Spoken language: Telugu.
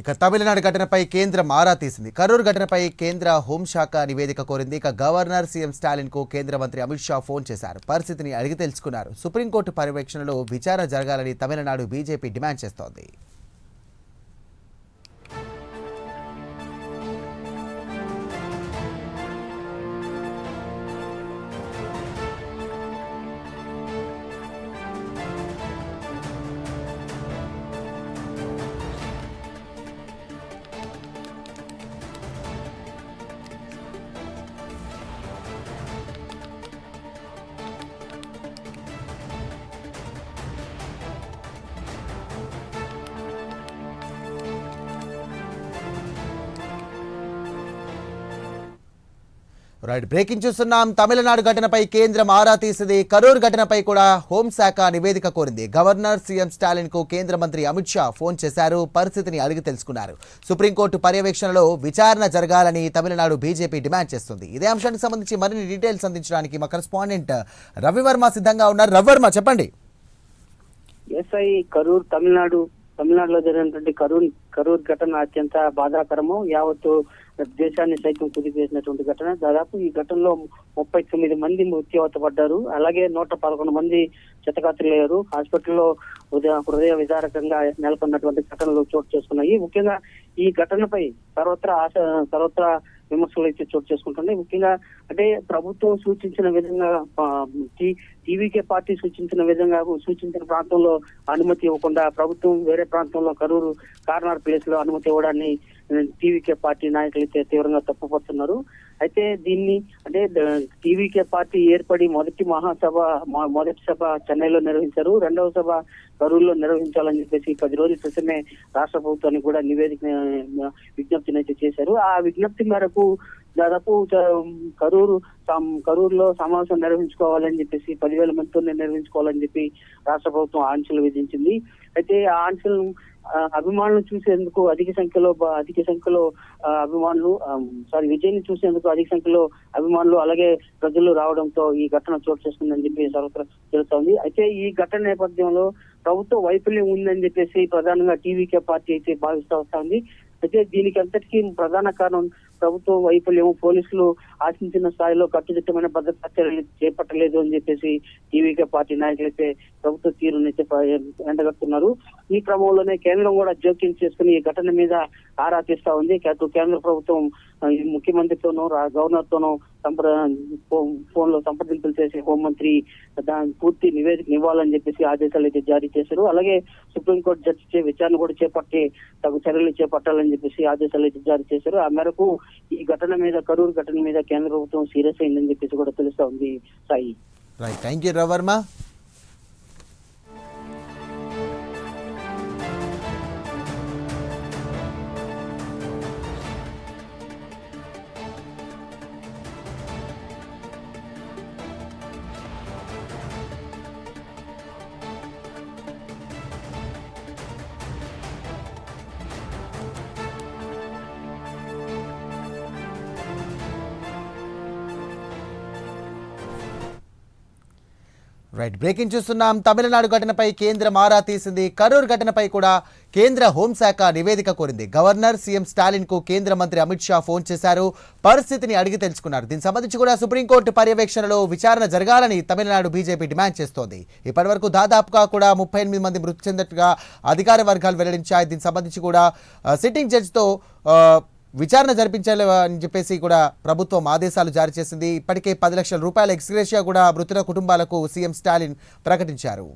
ఇక తమిళనాడు ఘటనపై కేంద్రం ఆరా తీసింది. కరూర్ ఘటనపై కేంద్ర హోంశాఖ నివేదిక కోరింది. ఇక గవర్నర్ సీఎం స్టాలిన్ కు కేంద్ర మంత్రి అమిత్ షా ఫోన్ చేశారు. పరిస్థితిని అడిగి తెలుసుకున్నారు. సుప్రీంకోర్టు పర్యవేక్షణలో విచారణ జరగాలని తమిళనాడు బీజేపీ డిమాండ్ చేస్తోంది. రైట్, బ్రేకింగ్ చూస్తున్నాం. తమిళనాడు ఘటనపై కేంద్రం ఆరా తీసింది. కరూర్ ఘటనపై కూడా హోంశాఖ నివేదిక కోరింది. గవర్నర్ సీఎం స్టాలిన్ కు కేంద్ర మంత్రి అమిత్ షా ఫోన్ చేశారు. పరిస్థితిని అడిగి తెలుసుకున్నారు. సుప్రీంకోర్టు పర్యవేక్షణలో విచారణ జరగాలని తమిళనాడు బీజేపీ డిమాండ్ చేస్తుంది. ఇదే అంశానికి సంబంధించి మరిన్ని డీటెయిల్స్ అందించడానికి మా కరెస్పాండెంట్ రవివర్మ సిద్ధంగా ఉన్నారు. రవివర్మ, చెప్పండి. ఎస్ఐ కరూర్ తమిళనాడులో జరిగినటువంటి కరూర్ ఘటన అత్యంత బాధాకరము. యావత్తు దేశాన్ని సైతం కుదిపేసినటువంటి ఘటన. దాదాపు ఈ ఘటనలో 39 మంది మృత్యువాత పడ్డారు. అలాగే 111 మంది క్షతగాత్రులయ్యారు. హాస్పిటల్లో హృదయ విదారకంగా నెలకొన్నటువంటి ఘటనలు చోటు చేసుకున్నాయి. ముఖ్యంగా ఈ ఘటనపై సర్వత్రా విమర్శలు అయితే చోటు చేసుకుంటున్నాయి. ముఖ్యంగా అంటే ప్రభుత్వం సూచించిన విధంగా టీవీకే పార్టీ సూచించిన ప్రాంతంలో అనుమతి ఇవ్వకుండా ప్రభుత్వం వేరే ప్రాంతంలో కరూరు కార్నర్ ప్లేస్ లో అనుమతి ఇవ్వడాన్ని టీవీకే పార్టీ నాయకులు అయితే తీవ్రంగా తప్పుపడుతున్నారు. అయితే దీన్ని అంటే టీవీకే పార్టీ ఏర్పడి మొదటి సభ చెన్నైలో నిర్వహించారు. రెండవ సభ కరూరులో నిర్వహించాలని చెప్పేసి 10 రోజుల క్రితమే రాష్ట్ర ప్రభుత్వానికి కూడా విజ్ఞప్తిని అయితే చేశారు. ఆ విజ్ఞప్తి మేరకు దాదాపు కరూరులో సమావేశం నిర్వహించుకోవాలని చెప్పేసి 10,000 మందితో నిర్వహించుకోవాలని చెప్పి రాష్ట్ర ప్రభుత్వం ఆంక్షలు విధించింది. అయితే ఆ ఆంక్షలను అభిమానులు చూసేందుకు అధిక సంఖ్యలో అభిమానులు విజయ్ని చూసేందుకు అధిక సంఖ్యలో అభిమానులు అలాగే ప్రజలు రావడంతో ఈ ఘటన చోటు చేసుకుందని చెప్పి సర్వత్రా తెలుస్తోంది. అయితే ఈ ఘటన నేపథ్యంలో ప్రభుత్వ వైఫల్యం ఉందని చెప్పేసి ప్రధానంగా టీవీకే పార్టీ అయితే భావిస్తూ వస్తుంది. అయితే దీనికి అంతటికీ ప్రధాన కారణం ప్రభుత్వ వైఫల్యం. పోలీసులు ఆశించిన స్థాయిలో కట్టుదిట్టమైన భద్రతా చర్యలు చేపట్టలేదు అని చెప్పేసి టీవీకే పార్టీ నాయకులైతే ప్రభుత్వ తీరునైతే ఎండగడుతున్నారు. ఈ క్రమంలోనే కేంద్రం కూడా జోక్యం చేసుకుని ఈ ఘటన మీద ఆరా తీస్తా ఉంది. కేంద్ర ప్రభుత్వం ముఖ్యమంత్రితోనూ గవర్నర్ తోనూ ఫోన్ లో సంప్రదింపులు చేసి హోంమంత్రి దాని పూర్తి నివేదిక ఇవ్వాలని చెప్పేసి ఆదేశాలు అయితే జారీ చేశారు. అలాగే సుప్రీంకోర్టు జడ్జి విచారణ కూడా చేపట్టి తగు చర్యలు చేపట్టాలని చెప్పేసి ఆదేశాలు అయితే జారీ చేశారు. ఆ మేరకు ఈ ఘటన మీద కరూరు ఘటన మీద కేంద్ర ప్రభుత్వం సీరియస్ అయిందని చెప్పేసి కూడా తెలుస్తా ఉంది. Sai, thank you Ravivarma. Right, breaking చూస్తున్నాం. తమిళనాడు ఘటనపై కేంద్రం ఆరా తీసింది. కరూర్ ఘటనపై కూడా కేంద్ర హోంశాఖ నివేదిక కోరింది. గవర్నర్ సీఎం స్టాలిన్ కు కేంద్ర మంత్రి అమిత్ షా ఫోన్ చేశారు. పరిస్థితిని అడిగి తెలుసుకున్నారు. దీనికి సంబంధించి కూడా సుప్రీంకోర్టు పర్యవేక్షణలో విచారణ జరగాలని తమిళనాడు బీజేపీ డిమాండ్ చేస్తోంది. ఇప్పటి వరకు దాదాపుగా కూడా 38 మంది మృతి చెందినట్టుగా అధికార వర్గాలు వెల్లడించాయి. దీనికి సంబంధించి కూడా సిట్టింగ్ జడ్జితో విచారణ జరిపించాలని చెప్పేసి కూడా ప్రభుత్వం ఆదేశాలు జారీ చేసింది. ఇప్పటికే 10 లక్షల రూపాయల ఎక్స్గ్రేషియా కూడా మృతుల కుటుంబాలకు సీఎం స్టాలిన్ ప్రకటించారు.